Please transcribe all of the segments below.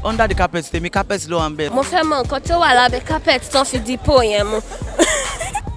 under the carpet tèmi carpet ló wà ńbẹ̀. mo fẹ́ mọ nǹkan tó wà lábẹ́ carpet tán fi di pole yẹn mú.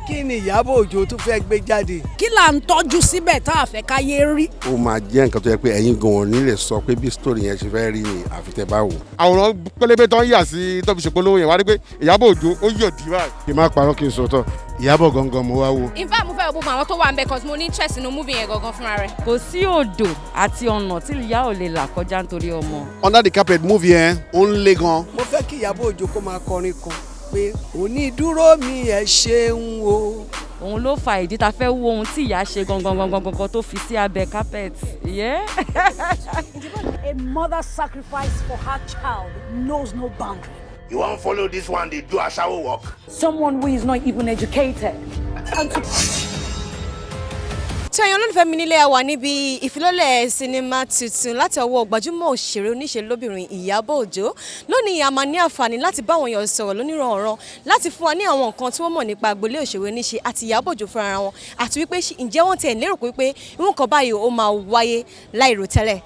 kí ni Iyabo Ojo tún fẹ́ gbé jáde. kí là ń tọ́jú síbẹ̀ tá a fẹ́ káyé rí. ó máa jẹ́ nǹkan tó yẹ pé ẹ̀yin gan-an ní lè sọ pé bí story yẹn ṣe fẹ́ rí ni àfi tẹ́ bá wò. àwòrán pélébé tán yà sí tó fi ṣèpolówó yẹn wá rí pé Iyabo Ojo ó yọ̀ dí báyìí. kí n má parọ́ kí n sọ̀tọ̀ Iyabo gangan mo wá wo. in fact mo fẹ́ gbogbo àwọn tó wà ń bẹ̀ cause mo ní interest nínú movie yẹn gangan fúnra rẹ̀. kò sí odò àti ọ̀nà tí ìyá ò lè là kọjá nítorí ọmọ. Under the Carpet movie yẹn ó ń le gan. mo fẹ́ kí Iyabo Ojo kó máa kọrin kan pé onídúró mi ẹ ṣeun o. òun ló fa ìdí ta fẹ́ wo ohun tí ìyá ṣe gangan tó fi sí abẹ́ carpet. A mother sacrifice for her child knows no boundary. You won't follow this one, they do a shower work. Someone who is not even educated. tí ẹ̀yin olólùfẹ́ mi nílé wà níbi ìfilọ́lẹ̀ sinimá tuntun láti ọwọ́ gbajúmọ̀ òṣèré oníṣe lóbìnrin Iyabo Ojo lónìí a máa ní àǹfààní láti bá àwọn èèyàn sọ̀rọ̀ lónìrànràn láti fún wa ní àwọn nǹkan tí wọ́n mọ̀ nípa agboolé òṣèré oníṣe àti Iyabo Ojo fúnra wọn àti wípé ǹjẹ́ wọ́n tiẹ̀ lérò pé irú nǹkan báyìí ó máa wáyé láìrò tẹ́lẹ̀.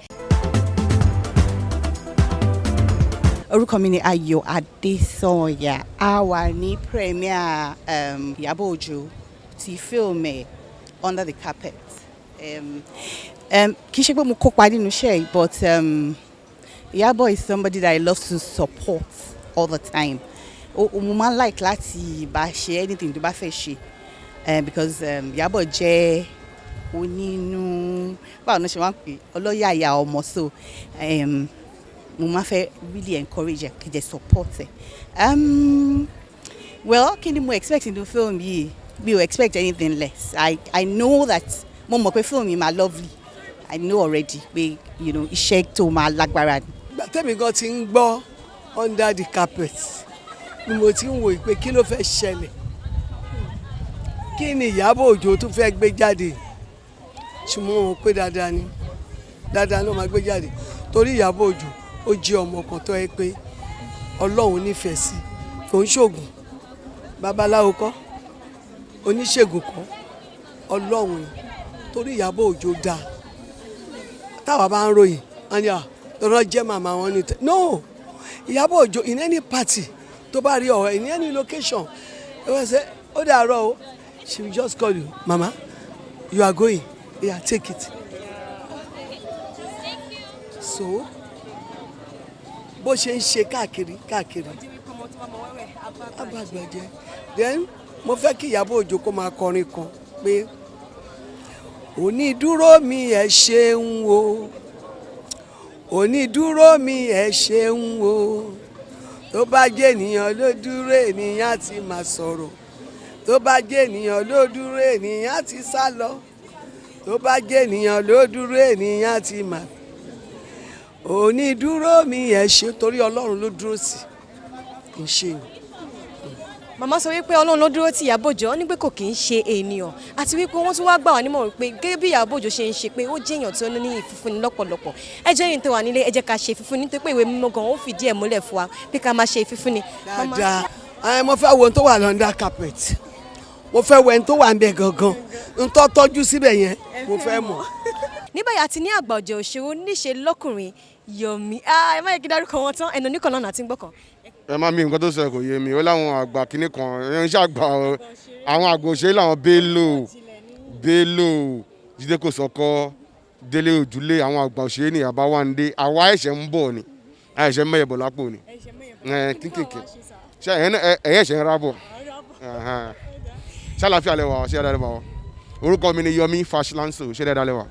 orúkọ mi ni Ayọ̀ Adésanya a wà ní premier Iyabo Ojo ti fíìmù Under the Carpet. Kì í ṣe pé mo kópa nínú iṣẹ́ yìí but Iyabo is somebody that I love to support all the time. Mo máa like láti bá ṣe anything tó bá fẹ́ ṣe because Iyabo jẹ́ onínú báwo ni ṣe máa ń pè ọlọ́yàyà ọmọ so mo máa fẹ́ really encourage ẹ kí ẹ support ẹ. Well kí ni mo expect nínú film yìí. We will expect anything less. I know that mo mọ̀ pé film yìí máa lovely. I know already pé iṣẹ́ tó máa lágbára ni. tẹ́mi gan ti ń gbọ́ Under the Carpet ni mo ti ń wò pé kí ló fẹ́ ṣẹlẹ̀ kí ni Iyabo Ojo tún fẹ́ gbé jáde ṣùgbọ́n mo pé dáadáa ni dáadáa ló máa gbé jáde torí Iyabo Ojo ó jẹ́ ọmọ kan tó yẹ pé Ọlọ́run nífẹ̀ẹ́ sí kò ń ṣògùn babaláwo kọ́ oníṣègùn kan Ọlọ́run ni torí Iyabo Ojo dáa táwa bá ń ròyìn wọn ni lọ́rọ́ jẹ́ màmá wọn ní tẹ́ no Iyabo Ojo in any party tó bá rí ọ̀rọ̀ in any location ẹ wọ́n ṣe ó dàárọ̀ o she will just call you mama you are going yeah take it so bó ṣe ń ṣe káàkiri abàgbàjẹ́ then mo fẹ́ kí Iyabo Ojo kó máa kọrin kan pé onídúró mi ẹ ṣeun o onídúró mi ẹ ṣeun o tó bá jẹ́ ènìyàn ló dúró ènìyàn ti máa sọ̀rọ̀ tó bá jẹ́ ènìyàn ló dúró ènìyàn ti sá lọ tó bá jẹ́ ènìyàn ló dúró ènìyàn ti máa onídúró mi ẹ ṣe torí Ọlọ́run ló dúró sí kì í ṣe yìí. màmá sọ wípé Ọlọ́run ló dúró ti Iyabo Ojo ó ní pé kò kì í ṣe ènìyàn àti wípé wọ́n tún wá gbà wá nímọ̀ràn pé gẹ́gẹ́ bí Iyabo Ojo ṣe ń ṣe pé ó jẹ́ èèyàn tí ó ní ìfúnni lọ́pọ̀lọpọ̀ ẹ jẹ́ yìí tó wà nílé ẹ jẹ́ ká ṣe ìfúnni nítorí pé ìwé mímọ́ gan ó fìdí ẹ̀ múlẹ̀ fún wa pé ká máa ṣe ìfúnni. dáadáa mo fẹ́ wo ohun tó wà under carpet mo fẹ́ wo ohun tó wà ń bẹ gangan n tó tọ́jú síbẹ̀ yẹn mo fẹ́ mọ̀. ní báyìí àti ní àgbà ọ̀jẹ̀ òṣèré oníṣe lọ́kùnrin Yomi ẹ má yẹ kí dárúkọ wọn tán ẹnu oníkan náà àti ń gbọ́kàn. ẹ má mi nǹkan tó sọ kò yé mi ó láwọn àgbà kínní kan ẹ ń ṣàgbà àwọn àgbà òṣèré làwọn Bello Jídé Kòsọ́kọ́ Délé Òjúlé àwọn àgbà òṣèré ní Àbáwándé àwa ẹ̀ṣẹ̀ ń bọ̀ ni ẹ̀ṣẹ̀ mẹ́yẹ̀ bọ̀ lápò ni kínkìnkì ẹ̀ṣẹ̀ ń rábọ̀ ṣàlàfíà lẹ́wà ṣé dáadáa lẹ́wà orúkọ mi ni Yomi Fashlanso ṣé dáadáa lẹ́wà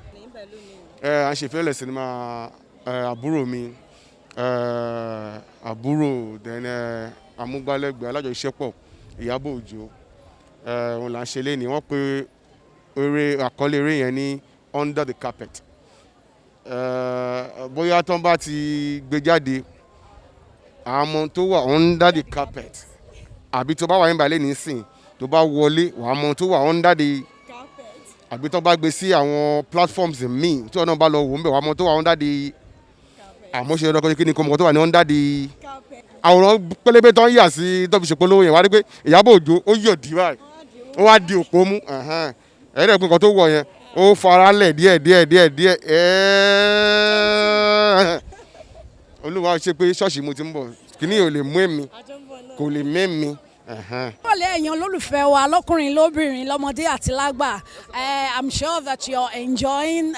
à ń ṣe ìfẹ́lẹ̀ sinimá àbúrò mi àbúrò amúgbálẹ́gbẹ̀ẹ́ alájọṣepọ̀ Iyabo Ojo òun là ń ṣe lé ní wọ́n pe àkọlé eré yẹn ní Under the Carpet bóyá tó ń bá ti gbé jáde àmọ́ tó wà under the carpet àbí tó bá wà níbàlẹ̀ nísìn tó bá wọlé wà á mọ tó wà under the àbí tó bá gbé sí àwọn platforms míì tí ọ̀nà bá lọ wò ń bẹ̀ wà á mọ tó wà under the àmọ́ ṣe ọdún kí ni kò mọ̀ tó wà ní under the àwòrán pélébé tó ń yà sí tó fi ṣèpolówó yẹn wá rí pé Iyabo Ojo ó yọ̀ dí báyìí ó wá di òpó mú ẹ̀ẹ́dẹ̀gbọ́n kan tó wọ̀ yẹn ó fara lẹ̀ díẹ̀ olúwa ṣe pé ṣọ́ọ̀ṣì mo ti ń bọ̀ kíní ò lè mú èmi kò lè mẹ́mi. Ọ̀lẹ́ ẹ̀yàn olólùfẹ́ wa lọ́kùnrin lóbìnrin lọ́mọdé àti lágbà. I'm sure that you're enjoying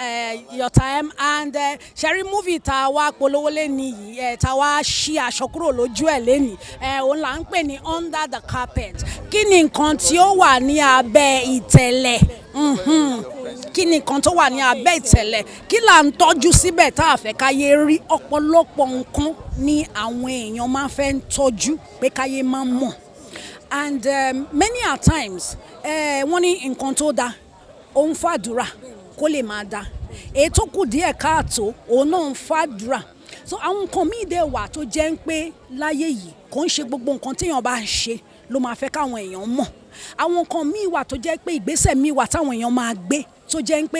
your time and ṣẹ́rí movie tá a wá polówó lẹ́ni yìí tá a wá ṣí aṣọ kúrò lójú ẹ̀ lẹ́ni òun là ń pè ní Under the Carpet. Kí ni nǹkan tí ó wà ní abẹ́ ìtẹ̀lẹ̀? Kí ni nǹkan tó wà ní abẹ́ ìtẹ̀lẹ̀? Kí là ń tọ́jú síbẹ̀ tá a fẹ́ káyé rí? Ọ̀pọ̀lọpọ̀ nǹkan ni àwọn èèyàn máa fẹ́ ń tọ́jú pé káyé máa mọ̀. And many a times wọ́n ní nǹkan tó dáa òun fàdúrà kó lè máa dáa èyí tó kù díẹ̀ káàtó òun náà ń fàdúrà so àwọn nǹkan míì dẹ̀ wà tó jẹ́ ń pé láyé yìí kò ń ṣe gbogbo nǹkan téèyàn bá ń ṣe ló máa fẹ́ káwọn èèyàn mọ̀ àwọn nǹkan míì wà tó jẹ́ pé ìgbésẹ̀ míì wà táwọn èèyàn máa gbé tó jẹ́ ń pé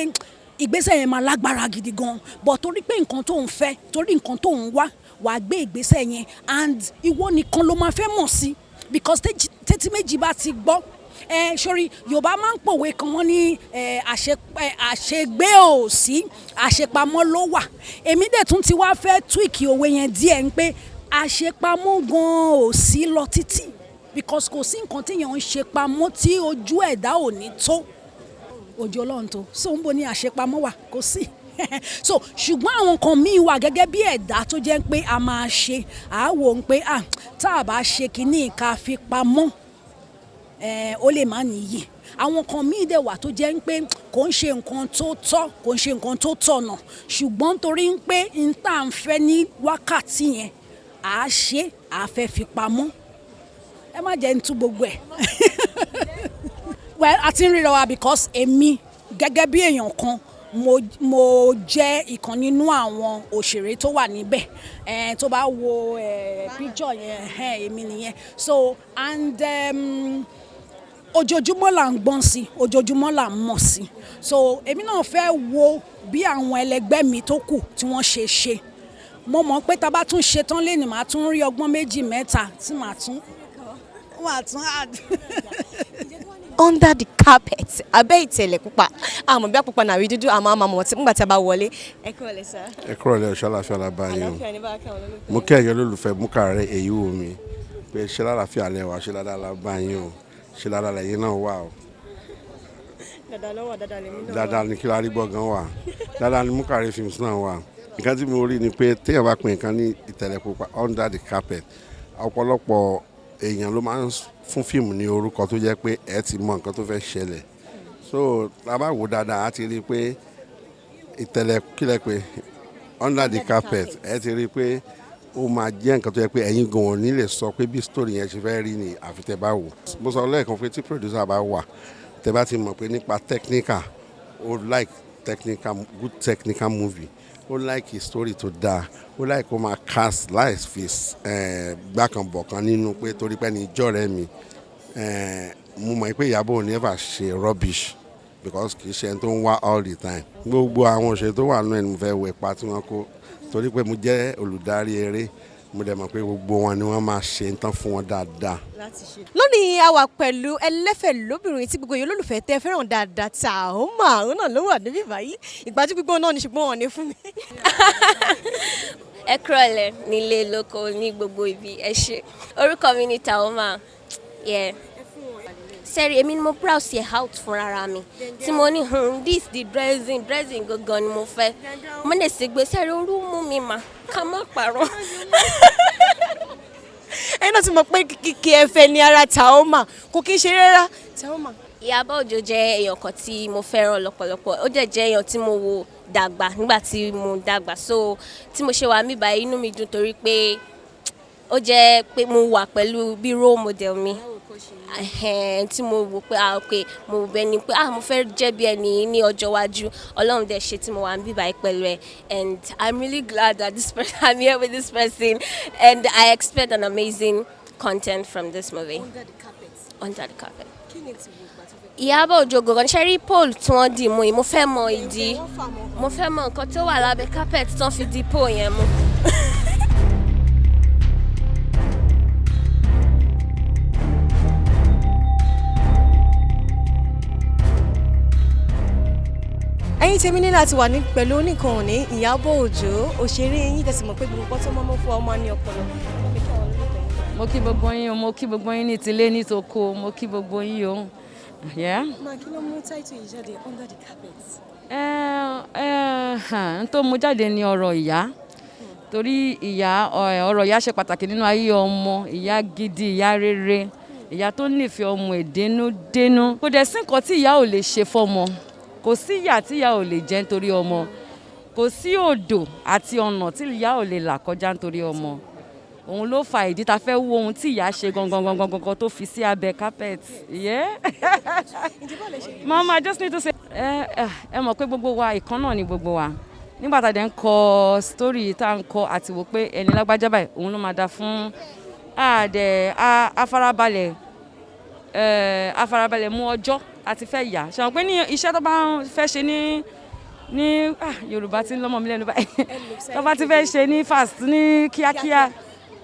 ìgbésẹ̀ yẹn máa lágbára gidi gan but torí pé nǹkan tó ń fẹ́ torí nǹkan tó ń wá wàá gbé ìgbésẹ̀ yẹn and ìwọ nìkan ló máa fẹ́ mọ̀ sí because tẹ́tí méjì bá ti gbọ́ sórí Yorùbá máa ń pòwe kan wọ́n ní àṣegbé ò sí àṣepamọ́ ló wà èmi dẹ̀ tún ti wá fẹ́ tweak òwe yẹn díẹ̀ ń pé àṣepamọ́ gan ò sí lọ títí because kò sí nǹkan téèyàn ń ṣe pamọ́ tí ojú ẹ̀dá ò ní tó ojú Ọlọ́run tó so ń bo ní àṣepamọ́ wà kò sí so ṣùgbọ́n àwọn nǹkan míì wà gẹ́gẹ́ bí ẹ̀dá tó jẹ́ pé a máa ṣe àáwò ń pé tá a bá ṣe kínní ká fi pamọ́ ó lè má nìyí àwọn nǹkan míì dẹ̀ wà tó jẹ́ pé kò ń ṣe nǹkan tó tọ́ kò ń ṣe nǹkan tó tọ̀nà ṣùgbọ́n torí pé n tá à ń fẹ́ ní wákàtí yẹn à á ṣe à á fẹ́ fi pamọ́ ẹ má jẹ́ ń tú gbogbo ẹ̀ well a ti ń ríra wa because èmi gẹ́gẹ́ bí èèyàn kan mo jẹ́ ìkan nínú àwọn òṣèré tó wà níbẹ̀ tó bá wo picture yẹn èmi nìyẹn so and ojoojúmọ́ là ń gbọ́n sí ojoojúmọ́ là ń mọ̀ sí so èmi náà fẹ́ wo bí àwọn ẹlẹgbẹ́ mi tó kù tí wọ́n ṣe mo mọ̀ pé tá a bá tún ṣe tán lẹ́nu màá tún rí ọgbọ́n méjì mẹ́ta tí màá tún add. Under the carpet abẹ́ ìtẹ̀lẹ̀ pupa àmọ́ bí àpupa nàrí dúdú àmọ́ àmọ́ tí nígbà tí a bá wọlé ẹ kúrọ̀lẹ́ sá. ẹ kúrọ̀lẹ́ ọ̀ṣọ́ àlàáfíà làbáyé o mo kí ẹ̀yọ́ lólùfẹ́ mú kàrẹ́ èyí wò mí pé ṣé lálàáfíà lẹ́wà ṣé ládàá làbáyé o ṣé ládàá lẹ́yìn náà wà o. dáadáa lọ́wọ́ dáadáa lèmi náà wà. dáadáa ni Kilarigbo gan wà dáadáa ni mú kàrẹ́ films náà wà nǹkan tí mo rí ni pé téèyàn bá pè nǹkan ní ìtẹ̀lẹ̀ pupa under the carpet ọ̀pọ̀lọpọ̀ èèyàn ló máa ń fún fíìmù ní orúkọ tó jẹ́ pé ẹ ti mọ nǹkan tó fẹ́ ṣẹlẹ̀ so lábá wò dáadáa á ti rí i pé ìtẹ̀lẹ̀ kílẹ̀ pé under the carpet ẹ ti rí i pé ó máa jẹ́ nǹkan tó jẹ́ pé ẹ̀yin gan ò ní lè sọ pé bí story yẹn ṣe fẹ́ rí ni àfi tẹ́ bá wò mo sọ lẹ́ẹ̀kan pé tí producer bá wà tẹ́ bá ti mọ̀ pé nípa technical ó like good technical movie ó like story tó dáa ó like kó máa cast life face gbàkànbọ̀kan nínú pé torí pé ní ìjọ rẹ mi mo mọ̀ pé Iyabo ò ní ever ṣe rubbish because kì í ṣe ẹni tó ń wá all the time gbogbo àwọn òṣèré tó wà nínú ẹni mo fẹ́ wọ ipa tí wọ́n kó torí pé mo jẹ́ olùdarí eré mo dẹ̀ mọ̀ pé gbogbo wọn ni wọ́n máa ṣe ń tán fún wọn dáadáa. lónìí a wà pẹ̀lú ẹlẹ́fẹ̀ lóbìnrin tí gbogbo yìí olólùfẹ́ tẹ́ fẹ́ràn dáadáa Taaooma òun náà ló wà níbí báyìí ìgbájú gbígbó náà ni ṣùgbọ́n wọn ní fún mi. ẹ kúrọ̀lẹ́ nílé lóko ní gbogbo ibi ẹ ṣé orúkọ mi ni Taaooma sẹ́rí èmi ni mo browse yẹ out fúnra mi tí mo ní this the dressing gangan ni mo fẹ́ mo lè sì gbé sẹ́rí orú mú mi mà ká má parọ́. ẹ̀yin náà ti mọ̀ pé kìkì ẹ̀fẹ̀ ni ara Taaooma kò kí ń ṣe rárá Taaooma. Iyabo Ojo jẹ́ èèyàn kan tí mo fẹ́ràn lọ́pọ̀lọpọ̀ ó jẹ́ èèyàn tí mo wò dàgbà nígbà tí mo dàgbà so tí mo ṣe wà mí báyìí inú mi dùn torí pé ó jẹ́ pé mo wà pẹ̀lú bí role model mi tí mo wò pé ok mo wò bẹ́ẹ̀ ni pé mo fẹ́ jẹ́ bí ẹni ní ọjọ́ iwájú Ọlọ́run dẹ̀ ṣe tí mo wà ń bí báyìí pẹ̀lú ẹ̀ and I'm really glad that I'm here with this person and I expect an amazing content from this movie. Under the carpet. Iyabo Ojo gangan ṣe rí pole tí wọ́n dì mú yìí mo fẹ́ mọ ìdí mo fẹ́ mọ nǹkan tó wà lábẹ́ carpet tí wọ́n fi di pole yẹn mú. ẹ̀yin tèmi ní láti wà ní pẹ̀lú oníkan òní Iyabo Ojo òṣèré yín tẹ̀sí mọ̀ pé gbogbo tó mọ́ fún ọmọ ní ọpọlọ. Mo kí gbogbo yín o, mo kí gbogbo yín ní tilé ní toko, mo kí gbogbo yín o. Máa kí ló mú táìtù yìí jáde under the carpet? N tó mú jáde ní ọ̀rọ̀ ìyá. Torí ìyá ọ̀rọ̀ ìyá ṣe pàtàkì nínú ayé ọmọ, ìyá gidi, ìyá rere, ìyá tó nífẹ̀ẹ́ ọmọ ẹ̀ dénúdénú. Kò dẹ̀ sí nǹkan tí ìyá ò lè ṣe fọ́mọ. Kò sí ìyà tí ìyá ò lè jẹ nítorí ọmọ. Kò sí odò àti ọ̀nà tí ìyá ò lè là kọjá nítorí ọmọ. Òun ló fa ìdí ta fẹ́ wo ohun tí ìyá ṣe gangan tó fi sí abẹ́ carpet. Mama, I just need to say ẹ mọ̀ pé gbogbo wa ìkan náà ni gbogbo wa. Nígbà tá a dẹ̀ ń kọ story tá a ń kọ àti wò pé ẹni lágbájá báyìí òun ló máa da fún afárabalẹ̀ mú ọjọ́ àti fẹ́ yà. Ṣé àwọn pé ní iṣẹ́ tó bá fẹ́ ṣe ní Yorùbá tí ń lọ́mọ mi lẹ́nu báyìí tó bá ti fẹ́ ṣe ní fast ní kíákíá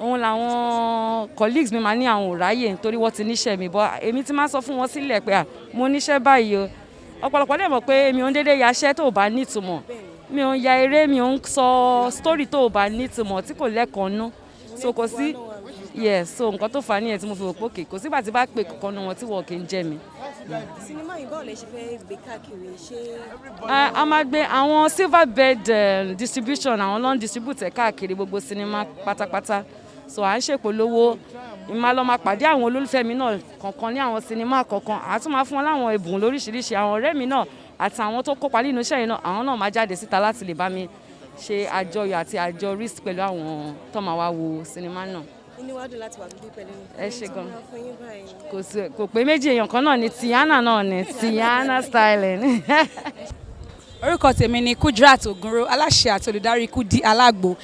òun làwọn colleagues mi máa ní àwọn òráyè nítorí wọ́n ti níṣẹ́ mi bọ́ èmi ti máa sọ fún wọn sílẹ̀ pé mo níṣẹ́ báyìí o ọ̀pọ̀lọpọ̀ lè mọ̀ pé mi ò ń dédé yaṣẹ́ tó bá nítumọ̀ mi ò ń ya eré mi ò ń sọ story tó bá nítumọ̀ tí kò lẹ́kọ̀ọ́ nú so kò sí so nǹkan tó fà á nìyẹn tí mo fi wò pókè kò sígbà tí bá pè kankan nu wọn tí wọn kì í jẹ mi. sinimá yìí báwo lè ṣe fẹ́ gbé káàkiri ṣé. a máa gbé àwọn silver bed distribution àwọn ló ń distribute káàkiri gbogbo sinimá pátápátá so à ń ṣèpolówó ìmọ̀ máa pàdé àwọn olólùfẹ́ mi náà kọ̀ọ̀kan ní àwọn sinimá kọ̀ọ̀kan àá tún máa fún wọn láwọn ẹ̀bùn lóríṣiríṣi àwọn ọ̀rẹ́ mi náà àti àwọn tó kópa nínú iṣẹ́ yìí náà àwọn náà máa jáde síta láti lè bá mi ṣe àjọyọ̀ àti àjọrí pẹ̀lú àwọn tó máa wá wo sinimá náà. inú wa dùn láti wà níbí pẹ̀lú ẹ ṣe gan kò pé méjì èèyàn kan náà ni Tiana styling. Orúkọ tèmi ni Kudrat Ogunro aláṣẹ àti olùdarí Kudi Alágbo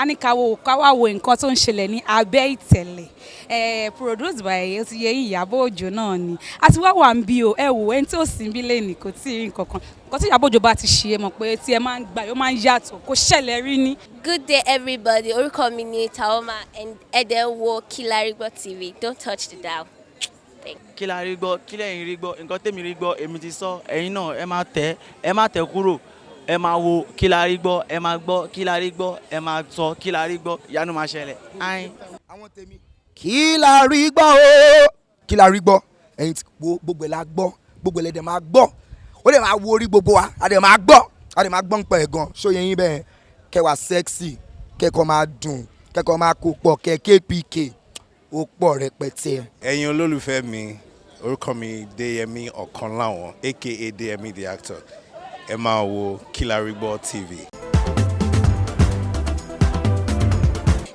aníkàwọ káwáwo nǹkan tó ń ṣẹlẹ̀ ní abẹ́ ìtẹ̀lẹ̀ produced by ó ti yẹ Iyabo Ojo náà ni àti wá wà ń bí o ẹ wò ẹni tí ó sì ń bí lẹ́nìí kò tí ì rí nǹkan kan nǹkan tí Iyabo Ojo bá ti ṣe é mọ̀ pé tí ẹ máa ń gbà yóò máa ń yàtọ̀ kò ṣẹlẹ̀ rí ní. Good day everybody, orúkọ mi ni Taaooma and ẹ dẹ̀ ń wo Kilarigbo TV, don't touch the dial. Kilarigbo kí lẹ́yìn rí gbọ́ nǹkan tèmi rí gbọ́ èmi ti sọ ẹ̀yin náà ẹ má tẹ̀ kúrò ẹ máa wo Kilarigbo ẹ máa gbọ́ Kilarigbo ẹ máa sọ Kilarigbo ìyanu máa ṣẹlẹ̀. àwọn tèmi Kilarigbo ẹ̀yin tí gbogbo ẹ̀ la gbọ́ gbogbo ẹ̀ lẹ́dẹ̀ máa gbọ́ ó lè máa wo orí gbogbo wa a dẹ̀ máa gbọ́ ń pẹ̀ gan ṣó yẹ yín bẹ́ẹ̀ kẹwàá sexy kẹ́kọ̀ọ́ máa dùn kẹ́kọ̀ọ́ máa kó pọ̀ KPK ó pọ̀ rẹpẹtẹ. ẹ̀yin olólùfẹ́ mi orúkọ mi Deyemi Ọ̀kanláwọn aka Deyemi the actor ẹ máa wo Kilarigbo TV.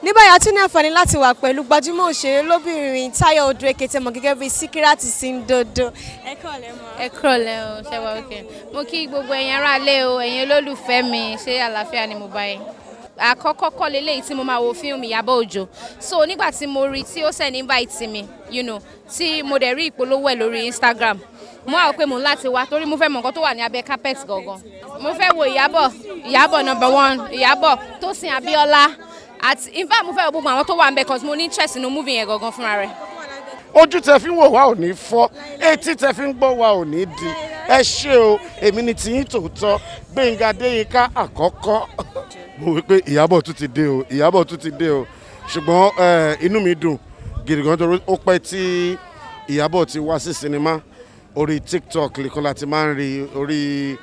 ní báyìí a tún ní àǹfààní láti wà pẹ̀lú gbajúmọ̀ òṣèré lóbìnrin Táyọ̀ Odò èkété mọ̀ gẹ́gẹ́ bíi Síkírátì Síndodo. ẹ kúrọ̀lẹ́ mọ́. ẹ kúrọ̀lẹ́ o ṣe wá òkè mo kí gbogbo ẹ̀yin aráalé o ẹ̀yin olólùfẹ́ mi ṣé àlàáfíà ni mo bá yín. àkọ́kọ́ kọ́ leléyìí tí mo máa wo fíìmù Iyabo Ojo so nígbà tí mo rí tí ó send invite mi tí mo dẹ̀ rí ìpolówó ẹ̀ lórí Instagram mo wá pé mo ń láti wá torí mo fẹ́ mọ nǹkan tó wà ní abẹ́ carpet gangan mo fẹ́ wo Iyabo number 1 Iyabo Tósìn Abíọ́lá àti in fact mo fẹ́ wo gbogbo àwọn tó wà ń bẹ̀ cause mo ní interest nínú movie yẹn gangan fúnra rẹ̀. ojú tẹ fi ń wò wá ò ní fọ́ etí tẹ fi ń gbọ́ wá ò ní di ẹ ṣé o èmi ni tiyín tòótọ́ Gbénga Adéyínká àkọ́kọ́ mo wí pé Iyabo tún ti dé o ṣùgbọ́n inú mi dùn gidi gan torí ó pẹ́ tí Iyabo ti wá sí sinimá orí TikTok nìkan láti máa ń rí orí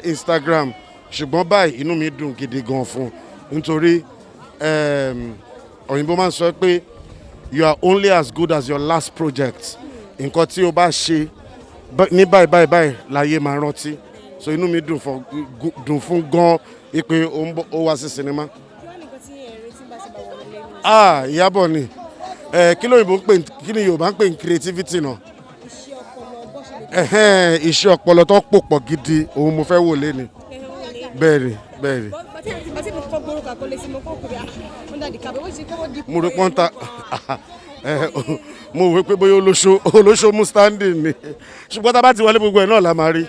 Instagram ṣùgbọ́n báyìí inú mi dùn gidi gan fún nítorí òyìnbó máa ń sọ pé you are only as good as your last project nǹkan tí o bá ṣe ní báyìí láyé máa rántí so inú mi dùn fún gan ipe ó wá sí sinimá. Iyabo ni kí ni Yorùbá ń pè ní creativity náà iṣẹ́ ọpọlọ tó pò pọ̀ gidi òun mo fẹ́ wò lé ni bẹ́ẹ̀ ni. mo rí pọ́ńtà mo wí pé bóyá olóṣó mú standing ni ṣùgbọ́n tá a bá ti wọlé gbogbo ẹ̀ náà la máa rí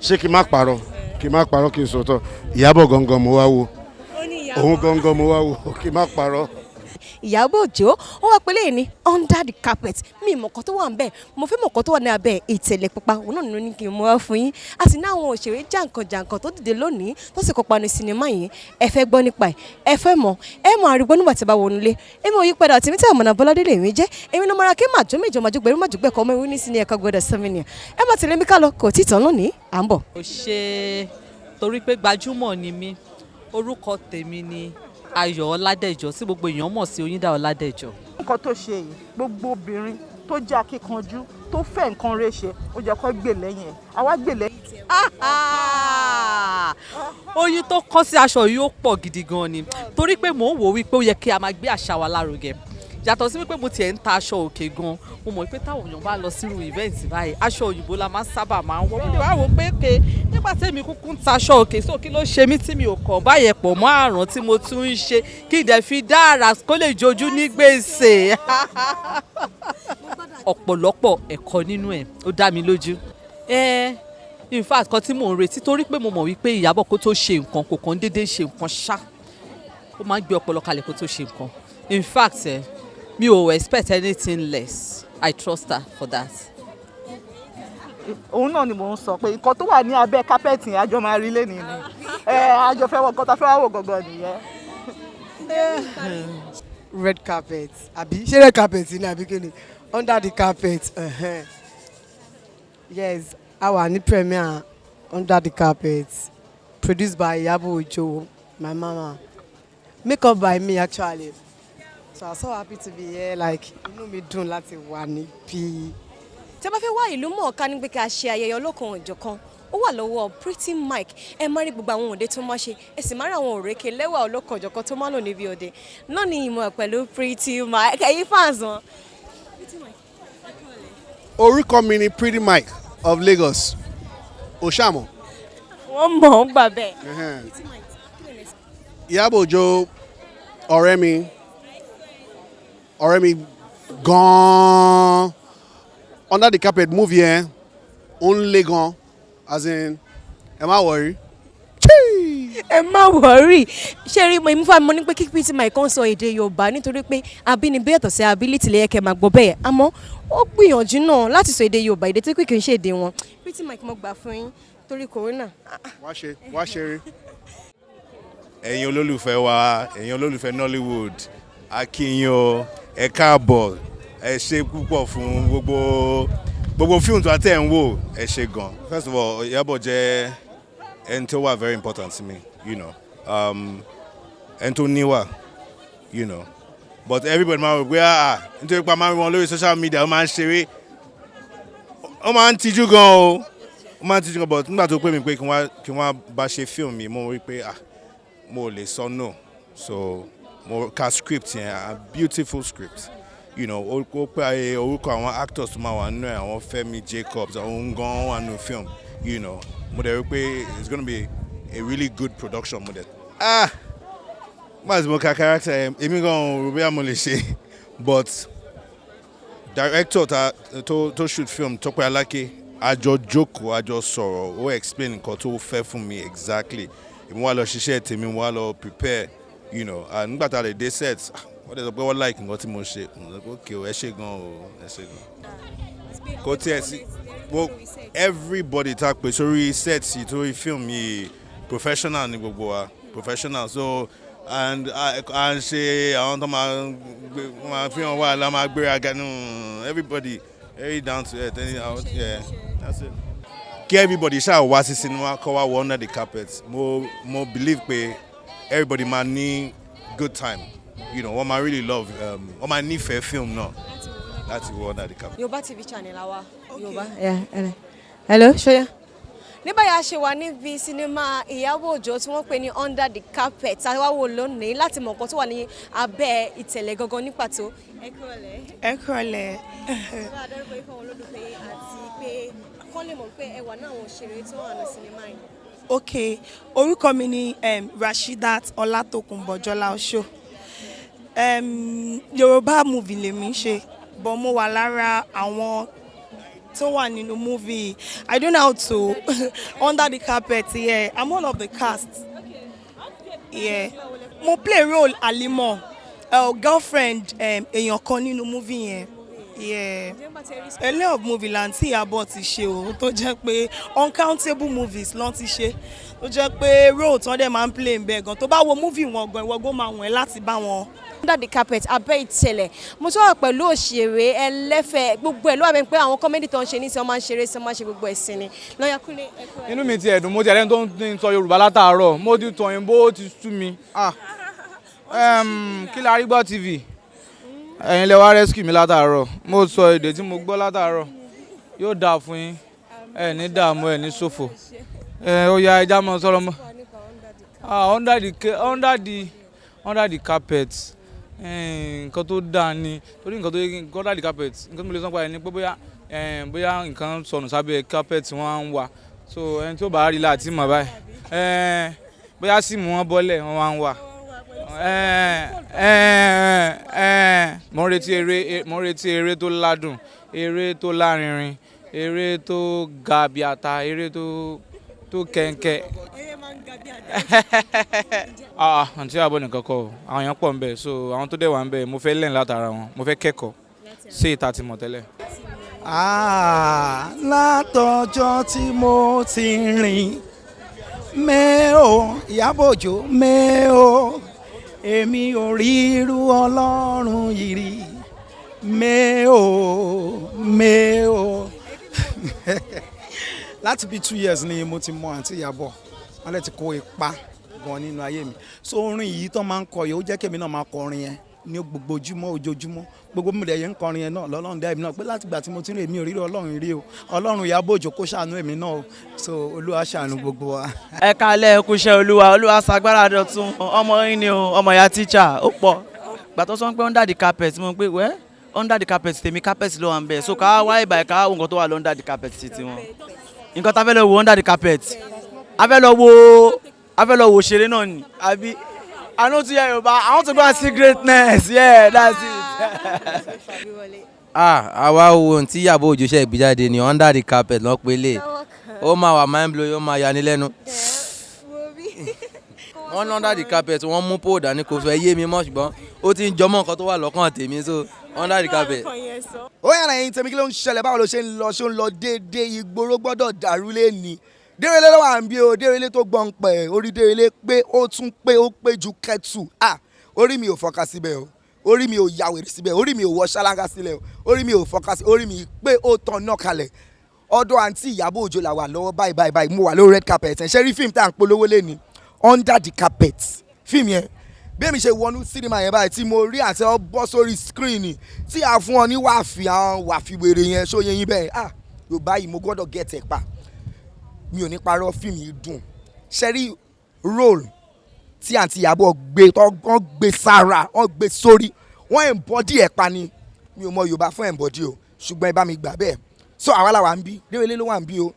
ṣé kí n má parọ́ kí n sòótọ́ Iyabo gangan mo wá wo òun gangan mo wá wo kí n má parọ́. Iyabo Ojo ó wá pélé ní under the carpet mi ìmọ̀kan tó wà ń bẹ̀ mo fẹ́ mọ̀kan tó wà ní abẹ́ ìtẹ̀lẹ̀ pupa òun náà nínú ní kí n mú wá fún yín a sì ní àwọn òṣèré jàǹkànjàǹkàn tó dìde lónìí tó sì kópa ní sinimá yìí ẹ fẹ́ gbọ́ nípa ẹ fẹ́ mọ̀ ẹ mọ̀ àrígbọ́ nígbà tí ẹ bá wọnú ilé èmi ò yí padà tèmi tí àmọ̀nà Bọ́ládé lè mí jẹ́ èmi náà mara kí màjọ́ méjọ màjọ́gbẹ̀rún màjọ́gbẹ̀kọ́ ọmọ ìwé ní sinmi ẹ̀ka gbọ́dọ̀ sẹ́mi nìyẹn ẹ má tẹ̀lé mi ká lọ kò tí ì tán lónìí à ń bọ̀. ó ṣe torí pé gbajúmọ̀ ni mí orúkọ tèmi ni Ayọ̀ Ọládẹ̀jọ tí gbogbo èèyàn mọ̀ sí Oyíndá Ọládẹ̀jọ. nǹkan tó ṣe yìí gbogbo obìnrin tó jẹ́ akíkanjú tó fẹ́ nǹkan rẹ̀ ṣe ó jẹ́ kó gbè lẹ́yìn ẹ̀ àwa gbè lẹ́yìn. Oyin tó kọ́ sí aṣọ yìí ó pọ̀ gidi gan ni torí pé mò ń wò wípé ó yẹ kí a máa gbé àṣà wa lárugẹ yàtọ̀ sí wípé mo tiẹ̀ ń ta aṣọ òkè gan mo mọ̀ pé táwọn èèyàn bá lọ sírú ìvẹ́ǹtì báyìí aṣọ òyìnbó la máa sábà máa ń wọ̀ mo lè wá wò pé ké nígbà tẹ́mi kúkú ń ta aṣọ òkè so kí ló ṣe mí tí mi ò kàn báyẹn pọ̀ mọ́ àrùn tí mo tún ń ṣe kí ìdẹ̀ fi dára kó lè jojú ní gbèsè ọ̀pọ̀lọpọ̀ ẹ̀kọ́ nínú ẹ̀ ó dá mi lójú in fact kan tí mò ń retí torí pé mo mọ̀ wípé Ìyábọ̀ kó tó ṣe nǹkan kò kàn déédéé ṣe nǹkan ṣá ó máa ń gbé ọpọlọ kalẹ̀ kó tó ṣe nǹkan in fact mi ò expect anything less I trust her for that. òun náà ni mò ń sọ pé nǹkan tó wà ní abẹ́ kápẹ́ẹ̀tì yẹn àjọ máa rí lẹ́nìí ni àjọ fẹ́ wọ nǹkan tá a fẹ́ wá wò gangan nìyẹn. red carpet àbí ṣé red carpet ni àbí kí ni under the carpet yes a wà ní premiere under the carpet produced by Iyabo Ojo my mama make up by me actually. So I'm so happy to be here like inú mi dùn láti wà níbí. tí a bá fẹ́ wá ìlú mọ̀ọ́ká ní pé ká ṣe ayẹyẹ ọlọ́kan òjọ̀kan ó wà lọ́wọ́ Pretty Mike ẹ má rí gbogbo àwọn òde tó máa ṣe ẹ sì má rí àwọn òrèké lẹ́wà ọlọ́kan òjọ̀kan tó máa lò níbi òde náà ní ìmọ̀ pẹ̀lú Pretty Mike ẹ̀yin fans wọn. orúkọ mi ni Pretty Mike of Lagos Oṣàmọ̀. wọ́n mọ̀ ọ́n gbà bẹ́ẹ̀. Iyabo Ojo ọ̀rẹ́ mi gan-an under the carpet movie yẹn ó ń le gan as in ẹ má wọrí. ẹ má wọrí ṣé rí mo ìmúfà mo ní pé kí Pretty Mike kan sọ èdè Yorùbá nítorí pé abínibí yàtọ̀ sí ability lè yẹ kẹ́ máa gbọ́ bẹ́ẹ̀ àmọ́ ó gbìyànjú náà láti sọ èdè Yorùbá èdè tí kò kì í ṣe èdè wọn Pretty Mike mo gbà fún yín torí corona. wá ṣe rí. ẹ̀yin olólùfẹ́ wa ẹ̀yin olólùfẹ́ Nollywood a kí yín o ẹ káàbọ̀ ẹ ṣe púpọ̀ fún gbogbo fíìmù tó tẹ̀ ń wò ẹ ṣe gan. First of all Iyabo jẹ́ ẹni tó wà very important to me you know ẹni tó níwà you know but everybody máa rò pé nítorí pé a máa ń rí wọn lórí social media ó máa ń ṣeré ó máa ń tijú gan o ó máa ń tijú gan but nígbà tó pè mí pé kí wọ́n bá ṣe fíìmù mi mo rí pé mo lè sọ no so mo ka script yẹn a beautiful script you know ó pé orúkọ àwọn actors tó máa wà nínú ẹ̀ àwọn Fẹ́mi Jacobs àwọn gan wà nínú film you know mo dẹ̀ rí pé it's gonna be a really good production mo dẹ̀ máa ti mo ka character èmi gan rò bóyá mo lè ṣe but director tó shoot film Tọ́pẹ́ Aláké àjọ jókòó àjọ sọ̀rọ̀ ó explain nǹkan tó fẹ́ fún mi exactly èmi wá lọ ṣiṣẹ́ tèmi wá lọ prepare you know and nígbà tá a lè dé set wọ́n dẹ̀ sọ pé wọ́n like nǹkan tí mo ṣe ok ẹ ṣe gan o ẹ ṣe gan kò tiẹ̀ sí everybody tá a pè sórí set yìí torí film yìí professional ni gbogbo wa professional so and à ń ṣe àwọn tó máa fi hàn wá la máa gbéra gan everybody very down to earth yeah that's it. Kí everybody ṣáà wá sí cinema kọ́ wá wọ under the carpet mo believe pé everybody máa ní good time you know wọ́n máa really love wọ́n máa nífẹ̀ẹ́ film náà láti wọ under the carpet. Yorùbá TV channel àwa Yorùbá. hello ṣọyà. ní báyìí a ṣe wà níbi sinimá Iyabo Ojo tí wọ́n pè ní under the carpet àwa wò lónìí láti mọ nǹkan tó wà ní abẹ́ ìtẹ̀lẹ̀ gangan ní pàtó. ẹ kúrọ̀lẹ́. ẹ kúrọ̀lẹ́. bá a dárúkọ ifá wọn lólùfẹ́ àti pé kọ́ lè mọ̀ pé ẹ wà náà àwọn òṣèré tó wà ní sinimá yìí. ok orúkọ mi ni Rasheedat Ọlátòkùnbọ̀ Jọlá Oṣó Yorùbá movie lèmi ṣe but mo wà lára àwọn tó wà nínú movie I don't know how to under the carpet yeah I'm one of the cast yeah mo play role Alimo girlfriend èèyàn kan nínú movie yẹn. Yeah. A lot of movie láǹtí Iyabo ti ṣe o tó jẹ́ pé uncountable movies lọ́n ti ṣe tó jẹ́ pé role tán dẹ̀ máa ń play bẹ́ẹ̀ gan tó bá wo movie wọn gan ìwọ́gbọ́n máa wọ̀n ẹ́ láti bá wọn. Under the carpet abẹ́ ìtẹ̀lẹ̀ mo tún wà pẹ̀lú òṣèré ẹlẹ́fẹ̀ẹ́ gbogbo ẹ̀ ló wà bẹ́ẹ̀ pé àwọn kọ́mẹ́dì tó ń ṣe ní tí wọ́n máa ń ṣeré sí wọ́n máa ń ṣe gbogbo ẹ̀sìn ni lọ́yà kúnlẹ̀ ẹ̀kọ́. inú mi ti ẹ̀dùn mo ti ẹ̀rẹ́ tó ń sọ Yorùbá látàárọ̀ mo ti tọ̀ òyìnbó ó ti sú mi. Kilarigbo TV ẹ̀yin lẹ wá rescue mi látàárọ̀ mo sọ èdè tí mo gbọ́ látàárọ̀ yóò dáa fún yín ẹ ní dààmú ẹ ní ṣòfò ó yá ẹja mọ sọ̀rọ̀ mọ́ under the carpet nǹkan tó dáa ni torí nǹkan tó yẹ under the carpet nǹkan tó mo lè sọ pa ẹ ní pé bóyá nǹkan sọnù sábẹ́ carpet wọ́n á ń wà so ẹni tí ó bá rí láti mọ̀ báyìí bóyá síìmù wọn bọ́lẹ̀ wọ́n wá ń wà. Mo ń retí eré tó ládùn eré tó lárinrin eré tó ga bí ata eré tó kẹ̀kẹ́. Àǹtí Iyabo nìkan kọ́ àwọn èèyàn pọ̀ ń bẹ̀ so àwọn tó dẹ̀ wà ń bẹ̀ mo fẹ́ lẹ́yìn látara wọn mo fẹ́ kẹ́kọ̀ọ́ sí ìta tí mo tẹ́lẹ̀. Látọjọ́ tí mo ti rìn mẹ́ò Iyabo Ojo mẹ́ò èmi ò rí irú Ọlọ́run yìí rí mẹ́ò. Láti bí 2 years ni mo ti mọ àǹtí Iyabo wọ́n lè ti kó ipa gan nínú ayé mi so orin yìí tó máa ń kọ yìí ó jẹ́ kémi náà máa kọ orin yẹn ní gbogbo ojúmọ́ ojoojúmọ́ gbogbo mi lẹ́yìn ń kọrin yẹn náà lọ́lọ́run dá èmi náà pé láti ìgbà tí mo ti rí èmi ò rí Ọlọ́run rí o Ọlọ́run Iyabo Ojo kó ṣàánú èmi náà o so Olúwa ṣàánú gbogbo wa. Ẹ káalẹ́ ẹ kúṣẹ́ Olúwa ṣagbára dọ̀tun ọmọ yín ni o ọmọ ìyá tíṣà ó pọ̀ gbà tó sọ pé under the carpet mo pé wẹ́ under the carpet tèmi carpet ló wà ń bẹ̀ so ká wá ìbà ká wo nǹkan tó wà lọ under the carpet ti wọn nǹkan tá a fẹ́ lọ wo under the carpet a fẹ́ lọ wo òṣèré náà ni àbí. I know to hear Yoruba. I want to go and see greatness. Yeah, that's it. Àwa wo ohun tí Iyabo Ojo ṣe gbé jáde ní under the carpet lọ́ọ́ pélé. Ó máa wà mind blowing, ó máa yani lẹ́nu. Wọ́n under the carpet, wọ́n mú pole dání kò fẹ́ yé mi mọ́ ṣùgbọ́n ó ti ń jọmọ́ nǹkan tó wà lọ́kàn tèmi so under the carpet. Ó yàrá ẹ̀yin tèmi kí ló ń ṣẹlẹ̀ báwo ló ṣe ń lọ déédéé ìgboro gbọ́dọ̀ dàrú lé ní. Dérélé ló wà ń bí o Dérélé tó gbọ́n pẹ̀ orí Dérélé pé ó tún pé ó pé ju kẹ́tù orí mi ò fọkà síbẹ̀ o orí mi ò yàwèrè síbẹ̀ orí mi ò wọ ṣáláńgá sílẹ̀ o orí mi ò fọkà sí orí mi pé ó tàn náà kalẹ̀ ọ̀dọ̀ àǹtí Iyabo Ojo là wà lọ́wọ́ báyìí mo wà lórí red carpet ẹ̀ ṣe rí fíìmù tá à ń polówó lé ní under the carpet fíìmù yẹn bí èmi ṣe wọnú sinimá yẹn báyìí tí mo rí àti ọ bọ́ sórí screen tí a fún ọ ní wàfi wèrè yẹn ṣó yẹn yín bẹ́ẹ̀ Yorùbá yìí mo gbọ́dọ̀ get ẹ̀ pa mi ò ní parọ́ fíìmù yìí dùn ṣẹ́rí role tí àǹtí Iyabo wọ́n gbé sára wọ́n gbé sórí wọ́n embody ẹ̀ pa ni mi ò mọ Yorùbá fún embody o ṣùgbọ́n ẹ bá mi gbà bẹ́ẹ̀ so àwa làwa ń bí Dérélé ló wà ń bí o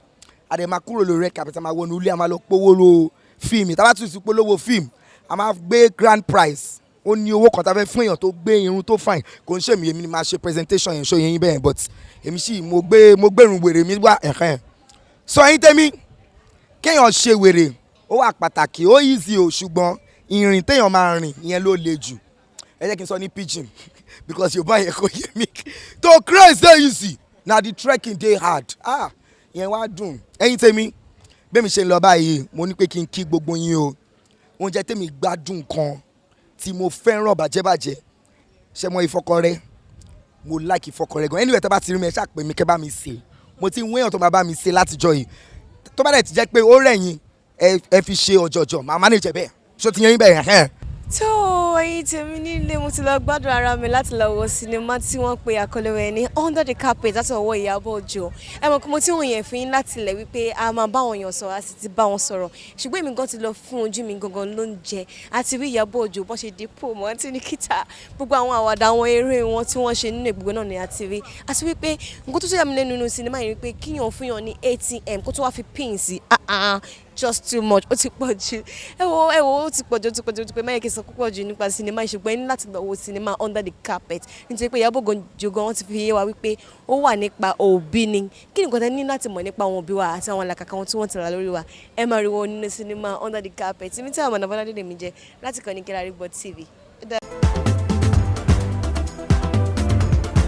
àdè máa kúrò lórí red carpet a máa wọnú ilé a máa lọ polówó fíìmù tá a bá tún sí polówó fíìmù a máa gbé grand prize ó ní owó kan tá a fẹ́ fún èèyàn tó gbé irun tó fine kò ń ṣèmi èmi ni máa ṣe presentation yẹn ṣó yẹn bẹ́ẹ̀ but èmi sì mo gbẹ̀rùn wèrè mi wá sọ yín tẹ́mi kéèyàn ṣe wèrè ó wà pàtàkì ó easy o ṣùgbọ́n ìrìn téèyàn máa rìn ìyẹn ló le jù ẹ jẹ́ kí n sọ ní pidgin because Yorùbá yẹn kò yé mi to craze dey easy na the trekking dey hard ìyẹn wá dùn ẹ̀yin tèmi bẹ́ẹ̀ mi ṣe ń lọ báyìí mo ní pé kí n kí gbogbo yín o oúnjẹ tèmi gbádùn kan tí mo fẹ́ràn bàjẹ́bàjẹ́ ṣe mọ ìfọkọrẹ́ mo like ìfọkọrẹ́ gan anyway tẹ́ bá ti rí mi ẹ ṣáà pè mí kẹ́ bá mi ṣe mo ti ń wéyàn tó máa bá mi ṣe látijọ́ yìí tó bá dẹ̀ ti jẹ́ pé ó rẹ̀yìn ẹ fi ṣe ọ̀jọ̀jọ̀ màá manage bẹ́ẹ̀ ṣó ti yẹn bẹ́ẹ̀ yẹn. tó ẹ̀yin tèmi nílé mo ti lọ gbádùn ara mi láti lọ wo sinimá tí wọ́n pe àkọlé rẹ̀ ní under the carpet láti ọwọ́ Iyabo Ojo ẹ mọ̀ pé mo ti wọ̀n yẹn fún yín láti ilẹ̀ wípé a máa bá wọn yàn sọ̀rọ̀ a sì ti bá wọn sọ̀rọ̀ ṣùgbọ́n èmi gan ti lọ fún ojú mi gangan ló ń jẹ àti rí Iyabo Ojo bọ́n ṣe dípò mọ́ tí ní kíta gbogbo àwọn àwàdà àwọn eré wọn tí wọ́n ṣe nínú ìgbogbo náà ni àti rí àti wípé nǹkan tó tó yà mí lẹ́nu nínú sinimá yìí wípé kíyàn fún yàn ní ATM kó tó wá fi pin sí just too much ó ti pọ̀ jù ẹ wo ó ti pọ̀ jù ó ti pẹ́ máyẹ̀ kí n sọ púpọ̀ jù nípa sinimá ìṣùgbọ́n ẹni láti lọ wo sinimá under the carpet nítorí pé Iyabo Ojo gan wọ́n ti fi yé wa wípé ó wà nípa òbí ni kí nìkan tẹ́ ní láti mọ̀ nípa àwọn òbí wa àti àwọn làkàkà wọn tí wọ́n ti rà lórí wa ẹ máa rí wọn nínú sinimá under the carpet mi tí àwọn ọmọ náà bọ́lá dédé mi jẹ láti kàn ní Kilarigbo TV.